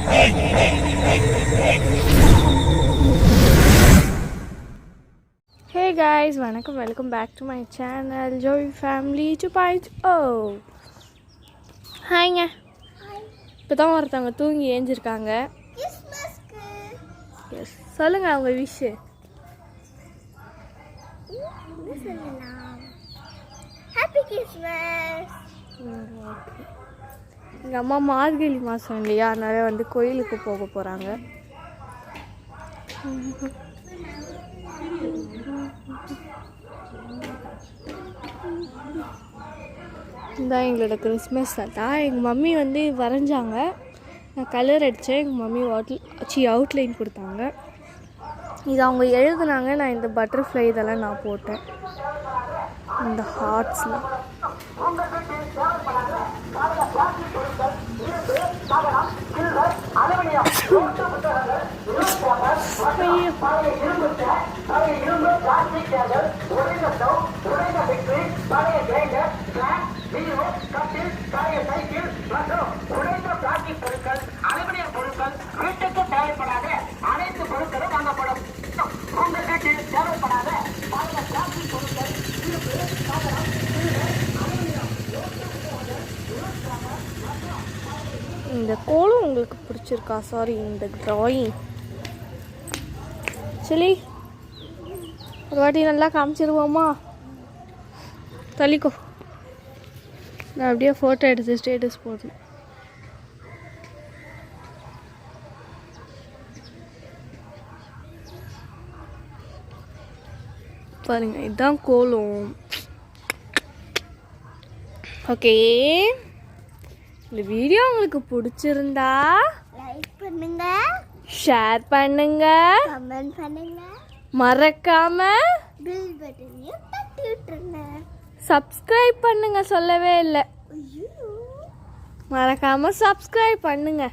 Hey guys, வணக்கம், welcome back to my channel Joy Family 2.0. ஹாய்ங்க. இப்போ தான் ஒருத்தவங்க தூங்கி ஏஞ்சிருக்காங்க. எஸ், சொல்லுங்க அவங்க விஷ். Happy Christmas. ஓகே. எங்கள் அம்மா மார்கழி மாதம் இல்லையா, அதனால வந்து கோயிலுக்கு போக போகிறாங்க. இதுதான் எங்களோட கிறிஸ்மஸ் தாத்தா. எங்கள் மம்மி வந்து வரைஞ்சாங்க, நான் கலர் அடித்தேன். எங்கள் மம்மி அவுட்லைன் கொடுத்தாங்க. இது அவங்க எழுதுனாங்க. நான் இந்த பட்டர்ஃப்ளை இதெல்லாம் நான் போட்டேன், இந்த ஹார்ட்ஸ்லாம். இந்த கோலம் உங்களுக்கு பிடிச்சிருக்கா? சாரி, இந்த ட்ராயிங் சரி ஒரு வாட்டி நல்லா காமிச்சிருவோமா? தள்ளிக்கோ, நான் அப்படியே ஃபோட்டோ எடுத்து ஸ்டேட்டஸ் போடணும். பாருங்க, இதுதான் கோலம். ஓகே, இந்த வீடியோ உங்களுக்கு பிடிச்சிருந்தா லைக் பண்ணுங்க, ஷேர் பண்ணுங்க, கமெண்ட் பண்ணுங்க, மறக்காம பெல் பட்டனையும் தட்டி விட்டுருங்க. சப்ஸ்கிரைப் பண்ணுங்க, சொல்லவே இல்லை. மறக்காம சப்ஸ்கிரைப் பண்ணுங்க.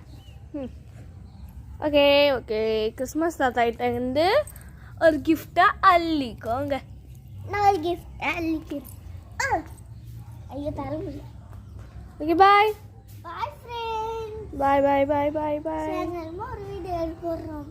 ஓகே ஓகே, கிறிஸ்மஸ் தாத்தா வந்து ஒரு கிஃப்டா அள்ளிக்கோங்க. நான் ஒரு கிஃப்ட் அள்ளிக்கிறேன். ஐயோ, தர முடியல. ஓகே, பாய் பாய் ஃப்ரெண்ட்ஸ். பாய் பாய் பாய் பாய் பாய். சேனல்ல ஒரு வீடியோ போடுறோம்.